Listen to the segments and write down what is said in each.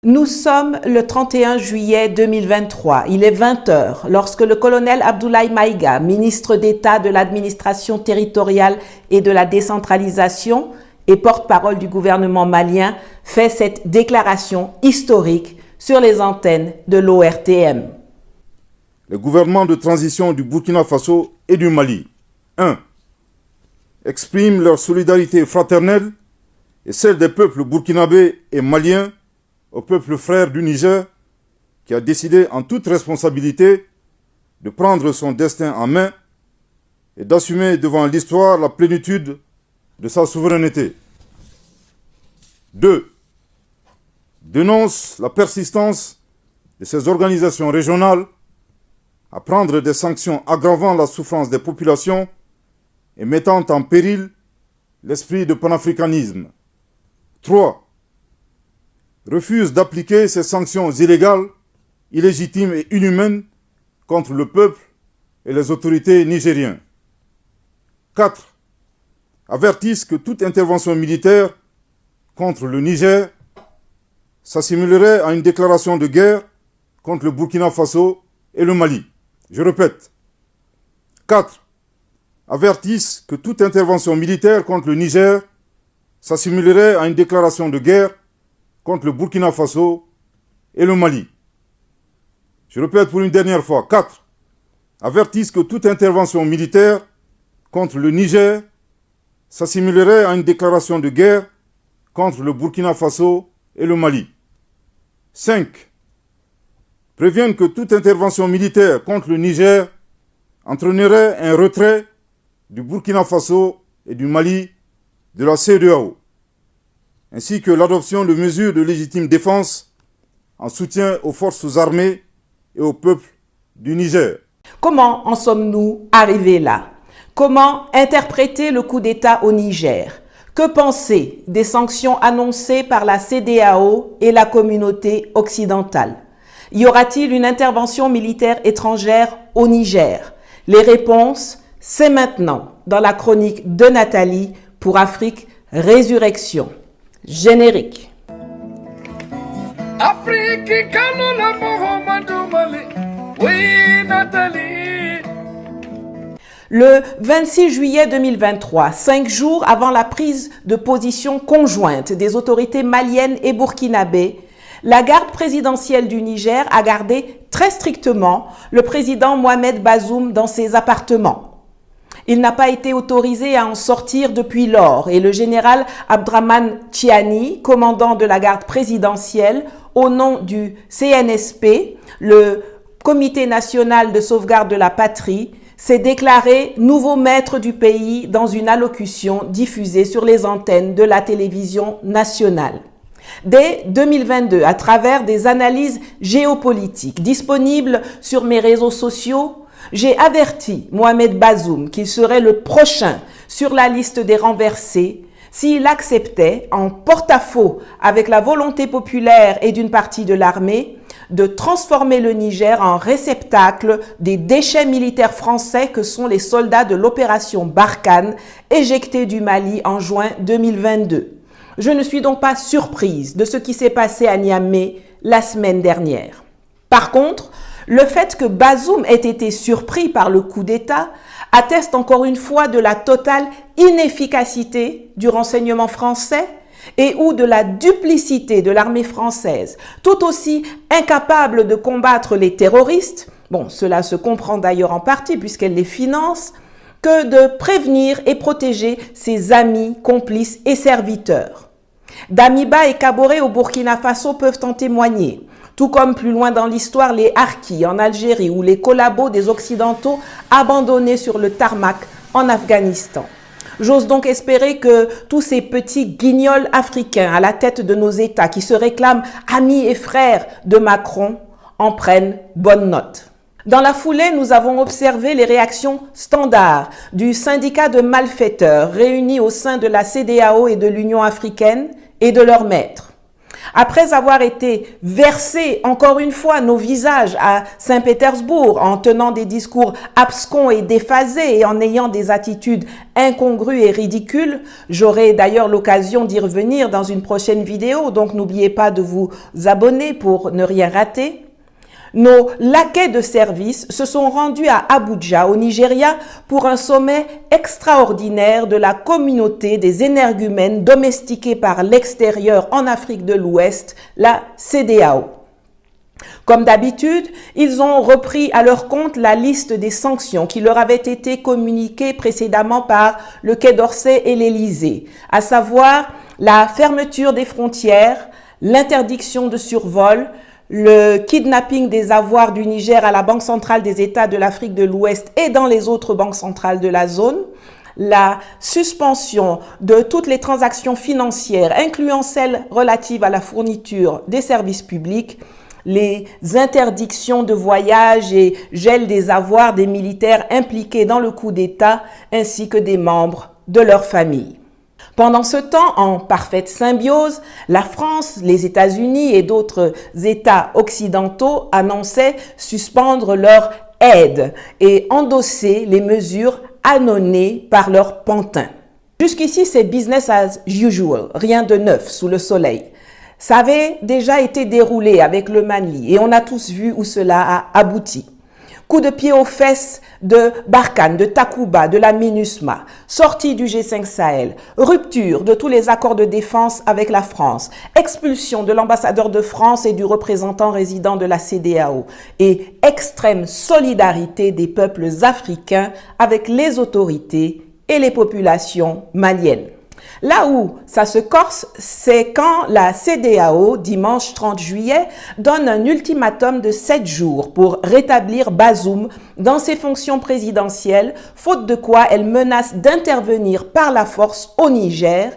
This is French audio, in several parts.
Nous sommes le 31 juillet 2023. Il est 20 heures lorsque le colonel Abdoulaye Maïga, ministre d'État de l'administration territoriale et de la décentralisation et porte-parole du gouvernement malien, fait cette déclaration historique sur les antennes de l'ORTM. Les gouvernements de transition du Burkina Faso et du Mali, 1. Expriment leur solidarité fraternelle et celle des peuples burkinabés et maliens au peuple frère du Niger qui a décidé en toute responsabilité de prendre son destin en main et d'assumer devant l'histoire la plénitude de sa souveraineté. 2. Dénonce la persistance de ces organisations régionales à prendre des sanctions aggravant la souffrance des populations et mettant en péril l'esprit de panafricanisme. 3. Refuse d'appliquer ces sanctions illégales, illégitimes et inhumaines contre le peuple et les autorités nigériennes. 4. Avertissent que toute intervention militaire contre le Niger s'assimilerait à une déclaration de guerre contre le Burkina Faso et le Mali. Je répète. 4. Avertissent que toute intervention militaire contre le Niger s'assimilerait à une déclaration de guerre contre le Burkina Faso et le Mali. Je répète pour une dernière fois. 4. Avertissent que toute intervention militaire contre le Niger s'assimilerait à une déclaration de guerre contre le Burkina Faso et le Mali. 5. Préviennent que toute intervention militaire contre le Niger entraînerait un retrait du Burkina Faso et du Mali de la CEDEAO, ainsi que l'adoption de mesures de légitime défense en soutien aux forces armées et au peuple du Niger. Comment en sommes-nous arrivés là? Comment interpréter le coup d'État au Niger? Que penser des sanctions annoncées par la CEDEAO et la communauté occidentale? Y aura-t-il une intervention militaire étrangère au Niger? Les réponses, c'est maintenant dans la chronique de Nathalie pour Afrique Résurrection. Générique. Le 26 juillet 2023, 5 jours avant la prise de position conjointe des autorités maliennes et burkinabées, la garde présidentielle du Niger a gardé très strictement le président Mohamed Bazoum dans ses appartements. Il n'a pas été autorisé à en sortir depuis lors et le général Abdraman Tiani, commandant de la garde présidentielle, au nom du CNSP, le Comité national de sauvegarde de la patrie, s'est déclaré nouveau maître du pays dans une allocution diffusée sur les antennes de la télévision nationale. Dès 2022, à travers des analyses géopolitiques disponibles sur mes réseaux sociaux, j'ai averti Mohamed Bazoum qu'il serait le prochain sur la liste des renversés s'il acceptait, en porte-à-faux avec la volonté populaire et d'une partie de l'armée, de transformer le Niger en réceptacle des déchets militaires français que sont les soldats de l'opération Barkhane éjectés du Mali en juin 2022. Je ne suis donc pas surprise de ce qui s'est passé à Niamey la semaine dernière. Par contre, le fait que Bazoum ait été surpris par le coup d'État atteste encore une fois de la totale inefficacité du renseignement français et ou de la duplicité de l'armée française, tout aussi incapable de combattre les terroristes, bon, cela se comprend d'ailleurs en partie puisqu'elle les finance, que de prévenir et protéger ses amis, complices et serviteurs. Damiba et Kaboré au Burkina Faso peuvent en témoigner, tout comme plus loin dans l'histoire les Harkis en Algérie ou les collabos des Occidentaux abandonnés sur le tarmac en Afghanistan. J'ose donc espérer que tous ces petits guignols africains à la tête de nos États qui se réclament amis et frères de Macron en prennent bonne note. Dans la foulée, nous avons observé les réactions standards du syndicat de malfaiteurs réunis au sein de la CEDEAO et de l'Union africaine et de leurs maîtres. Après avoir été versés encore une fois nos visages à Saint-Pétersbourg en tenant des discours abscons et déphasés et en ayant des attitudes incongrues et ridicules, j'aurai d'ailleurs l'occasion d'y revenir dans une prochaine vidéo, donc n'oubliez pas de vous abonner pour ne rien rater. Nos laquais de service se sont rendus à Abuja, au Nigeria, pour un sommet extraordinaire de la communauté des énergumènes domestiqués par l'extérieur en Afrique de l'Ouest, la CEDEAO. Comme d'habitude, ils ont repris à leur compte la liste des sanctions qui leur avaient été communiquées précédemment par le Quai d'Orsay et l'Élysée, à savoir la fermeture des frontières, l'interdiction de survol, le kidnapping des avoirs du Niger à la Banque centrale des États de l'Afrique de l'Ouest et dans les autres banques centrales de la zone, la suspension de toutes les transactions financières, incluant celles relatives à la fourniture des services publics, les interdictions de voyage et gel des avoirs des militaires impliqués dans le coup d'État, ainsi que des membres de leur famille. Pendant ce temps, en parfaite symbiose, la France, les États-Unis et d'autres États occidentaux annonçaient suspendre leur aide et endosser les mesures annonnées par leurs pantins. Jusqu'ici, c'est business as usual, rien de neuf sous le soleil. Ça avait déjà été déroulé avec le Mali et on a tous vu où cela a abouti. Coup de pied aux fesses de Barkhane, de Takuba, de la MINUSMA, sortie du G5 Sahel, rupture de tous les accords de défense avec la France, expulsion de l'ambassadeur de France et du représentant résident de la CEDEAO et extrême solidarité des peuples africains avec les autorités et les populations maliennes. Là où ça se corse, c'est quand la CEDEAO, dimanche 30 juillet, donne un ultimatum de 7 jours pour rétablir Bazoum dans ses fonctions présidentielles, faute de quoi elle menace d'intervenir par la force au Niger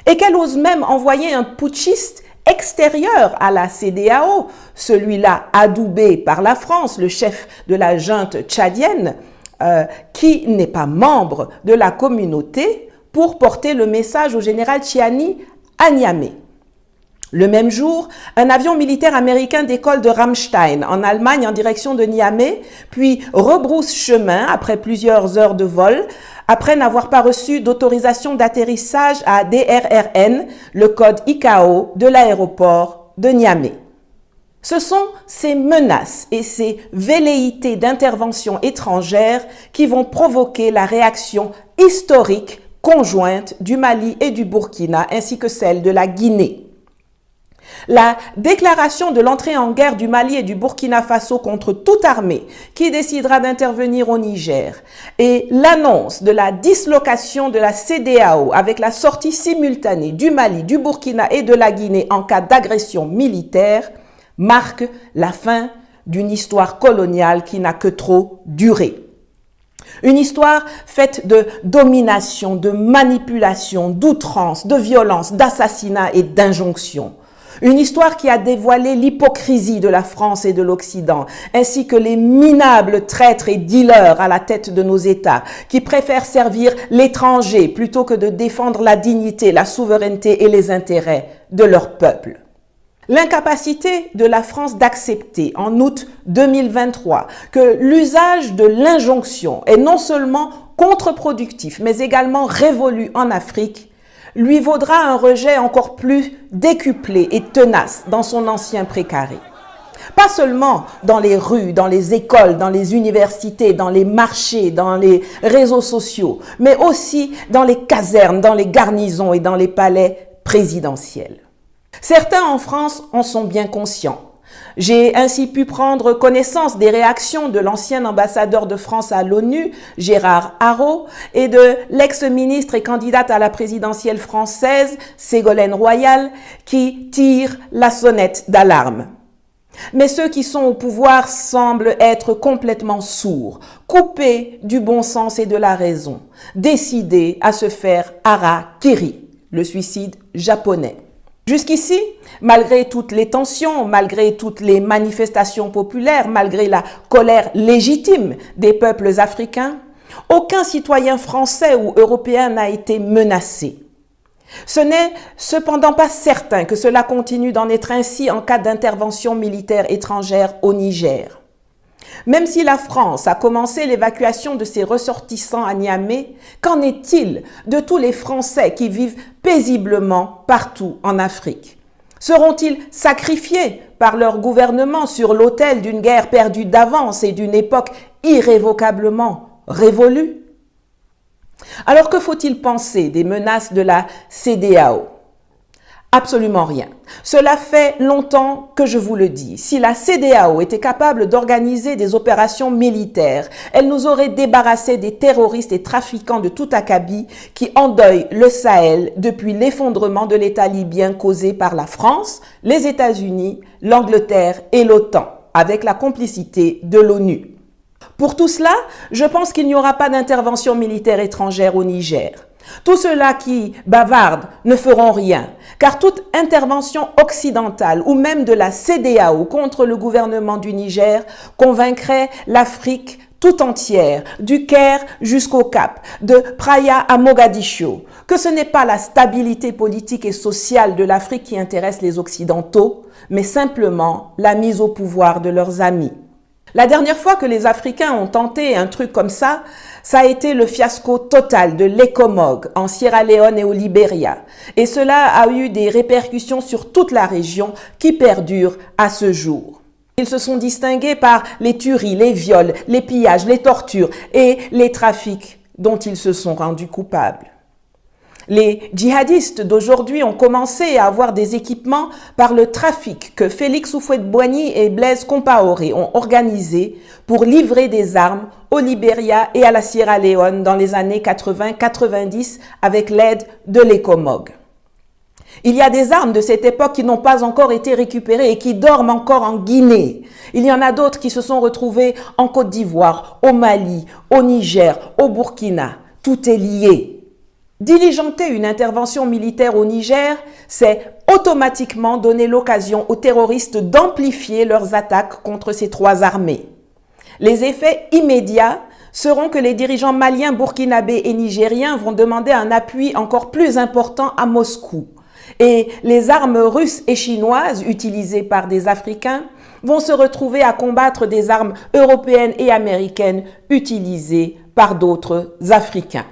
et qu'elle ose même envoyer un putschiste extérieur à la CEDEAO, celui-là adoubé par la France, le chef de la junte tchadienne, qui n'est pas membre de la communauté, pour porter le message au général Chiani à Niamey. Le même jour, un avion militaire américain décolle de Ramstein en Allemagne en direction de Niamey, puis rebrousse chemin après plusieurs heures de vol, après n'avoir pas reçu d'autorisation d'atterrissage à DRRN, le code ICAO de l'aéroport de Niamey. Ce sont ces menaces et ces velléités d'intervention étrangère qui vont provoquer la réaction historique conjointe du Mali et du Burkina ainsi que celle de la Guinée. La déclaration de l'entrée en guerre du Mali et du Burkina Faso contre toute armée qui décidera d'intervenir au Niger et l'annonce de la dislocation de la CEDEAO avec la sortie simultanée du Mali, du Burkina et de la Guinée en cas d'agression militaire marquent la fin d'une histoire coloniale qui n'a que trop duré. Une histoire faite de domination, de manipulation, d'outrance, de violence, d'assassinat et d'injonction. Une histoire qui a dévoilé l'hypocrisie de la France et de l'Occident, ainsi que les minables traîtres et dealers à la tête de nos États, qui préfèrent servir l'étranger plutôt que de défendre la dignité, la souveraineté et les intérêts de leur peuple. L'incapacité de la France d'accepter en août 2023 que l'usage de l'injonction est non seulement contre-productif, mais également révolu en Afrique, lui vaudra un rejet encore plus décuplé et tenace dans son ancien précaré. Pas seulement dans les rues, dans les écoles, dans les universités, dans les marchés, dans les réseaux sociaux, mais aussi dans les casernes, dans les garnisons et dans les palais présidentiels. Certains en France en sont bien conscients. J'ai ainsi pu prendre connaissance des réactions de l'ancien ambassadeur de France à l'ONU, Gérard Haraud, et de l'ex-ministre et candidate à la présidentielle française, Ségolène Royal, qui tirent la sonnette d'alarme. Mais ceux qui sont au pouvoir semblent être complètement sourds, coupés du bon sens et de la raison, décidés à se faire hara-kiri, le suicide japonais. Jusqu'ici, malgré toutes les tensions, malgré toutes les manifestations populaires, malgré la colère légitime des peuples africains, aucun citoyen français ou européen n'a été menacé. Ce n'est cependant pas certain que cela continue d'en être ainsi en cas d'intervention militaire étrangère au Niger. Même si la France a commencé l'évacuation de ses ressortissants à Niamey, qu'en est-il de tous les Français qui vivent paisiblement partout en Afrique? Seront-ils sacrifiés par leur gouvernement sur l'autel d'une guerre perdue d'avance et d'une époque irrévocablement révolue? Alors que faut-il penser des menaces de la CEDEAO? Absolument rien. Cela fait longtemps que je vous le dis. Si la CEDEAO était capable d'organiser des opérations militaires, elle nous aurait débarrassé des terroristes et trafiquants de tout acabit qui endeuillent le Sahel depuis l'effondrement de l'État libyen causé par la France, les États-Unis, l'Angleterre et l'OTAN, avec la complicité de l'ONU. Pour tout cela, je pense qu'il n'y aura pas d'intervention militaire étrangère au Niger. Tous ceux-là qui bavardent ne feront rien, car toute intervention occidentale ou même de la CEDEAO contre le gouvernement du Niger convaincrait l'Afrique tout entière, du Caire jusqu'au Cap, de Praia à Mogadiscio, que ce n'est pas la stabilité politique et sociale de l'Afrique qui intéresse les Occidentaux, mais simplement la mise au pouvoir de leurs amis. La dernière fois que les Africains ont tenté un truc comme ça a été le fiasco total de l'ECOMOG en Sierra Leone et au Libéria. Et cela a eu des répercussions sur toute la région qui perdurent à ce jour. Ils se sont distingués par les tueries, les viols, les pillages, les tortures et les trafics dont ils se sont rendus coupables. Les djihadistes d'aujourd'hui ont commencé à avoir des équipements par le trafic que Félix Houphouët-Boigny et Blaise Compaoré ont organisé pour livrer des armes au Libéria et à la Sierra Leone dans les années 80-90 avec l'aide de l'ECOMOG. Il y a des armes de cette époque qui n'ont pas encore été récupérées et qui dorment encore en Guinée. Il y en a d'autres qui se sont retrouvées en Côte d'Ivoire, au Mali, au Niger, au Burkina. Tout est lié. Diligenter une intervention militaire au Niger, c'est automatiquement donner l'occasion aux terroristes d'amplifier leurs attaques contre ces trois armées. Les effets immédiats seront que les dirigeants maliens, burkinabés et nigériens vont demander un appui encore plus important à Moscou. Et les armes russes et chinoises utilisées par des Africains vont se retrouver à combattre des armes européennes et américaines utilisées par d'autres Africains.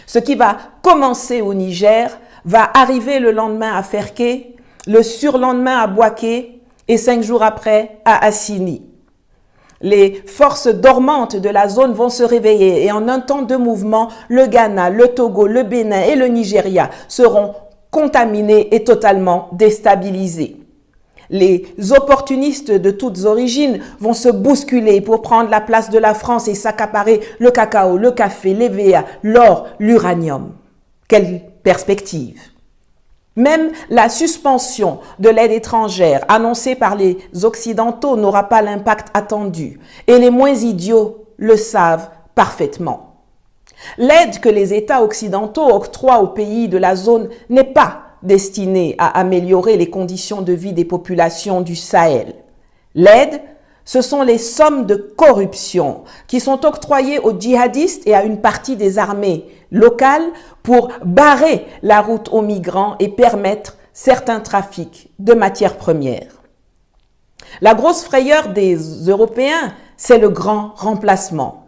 Ce qui va commencer au Niger va arriver le lendemain à Ferké, le surlendemain à Bouaké et 5 jours après à Assini. Les forces dormantes de la zone vont se réveiller et en un temps de mouvement, le Ghana, le Togo, le Bénin et le Nigeria seront contaminés et totalement déstabilisés. Les opportunistes de toutes origines vont se bousculer pour prendre la place de la France et s'accaparer le cacao, le café, l'EVA, l'or, l'uranium. Quelle perspective! Même la suspension de l'aide étrangère annoncée par les Occidentaux n'aura pas l'impact attendu et les moins idiots le savent parfaitement. L'aide que les États occidentaux octroient aux pays de la zone n'est pas destinée à améliorer les conditions de vie des populations du Sahel. L'aide, ce sont les sommes de corruption qui sont octroyées aux djihadistes et à une partie des armées locales pour barrer la route aux migrants et permettre certains trafics de matières premières. La grosse frayeur des Européens, c'est le grand remplacement.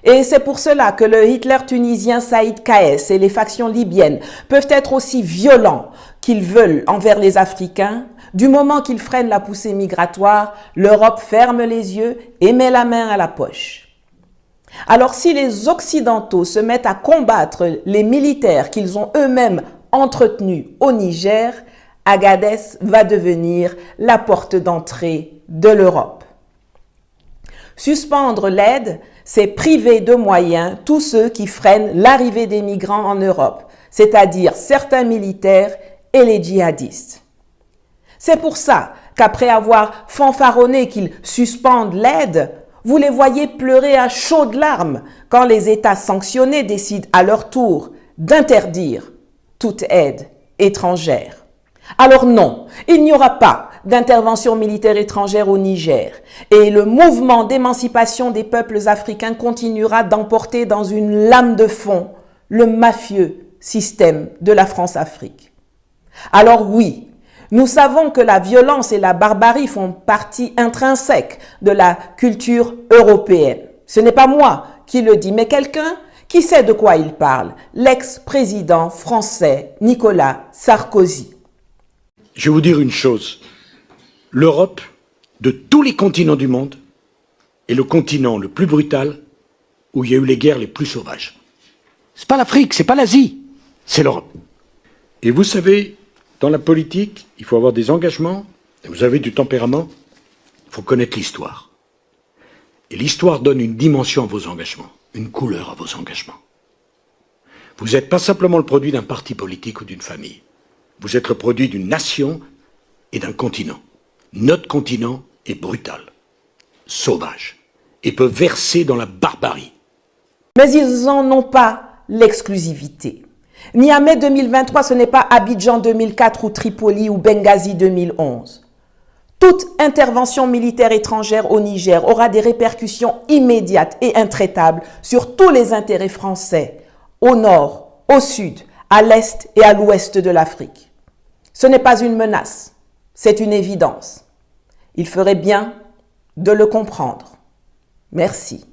Et c'est pour cela que le Hitler tunisien Saïd Kaès et les factions libyennes peuvent être aussi violents qu'ils veulent envers les Africains. Du moment qu'ils freinent la poussée migratoire, l'Europe ferme les yeux et met la main à la poche. Alors si les Occidentaux se mettent à combattre les militaires qu'ils ont eux-mêmes entretenus au Niger, Agadez va devenir la porte d'entrée de l'Europe. Suspendre l'aide, c'est priver de moyens tous ceux qui freinent l'arrivée des migrants en Europe, c'est-à-dire certains militaires et les djihadistes. C'est pour ça qu'après avoir fanfaronné qu'ils suspendent l'aide, vous les voyez pleurer à chaudes larmes quand les États sanctionnés décident à leur tour d'interdire toute aide étrangère. Alors non, il n'y aura pas d'intervention militaire étrangère au Niger et le mouvement d'émancipation des peuples africains continuera d'emporter dans une lame de fond le mafieux système de la France-Afrique. Alors oui, nous savons que la violence et la barbarie font partie intrinsèque de la culture européenne. Ce n'est pas moi qui le dis, mais quelqu'un qui sait de quoi il parle, l'ex-président français Nicolas Sarkozy. Je vais vous dire une chose, l'Europe, de tous les continents du monde, est le continent le plus brutal où il y a eu les guerres les plus sauvages. C'est pas l'Afrique, c'est pas l'Asie, c'est l'Europe. Et vous savez, dans la politique, il faut avoir des engagements, et vous avez du tempérament, il faut connaître l'histoire. Et l'histoire donne une dimension à vos engagements, une couleur à vos engagements. Vous n'êtes pas simplement le produit d'un parti politique ou d'une famille. Vous êtes le produit d'une nation et d'un continent. Notre continent est brutal, sauvage, et peut verser dans la barbarie. Mais ils n'en ont pas l'exclusivité. Niamey 2023, ce n'est pas Abidjan 2004 ou Tripoli ou Benghazi 2011. Toute intervention militaire étrangère au Niger aura des répercussions immédiates et intraitables sur tous les intérêts français, au nord, au sud, à l'est et à l'ouest de l'Afrique. Ce n'est pas une menace, c'est une évidence. Il ferait bien de le comprendre. Merci.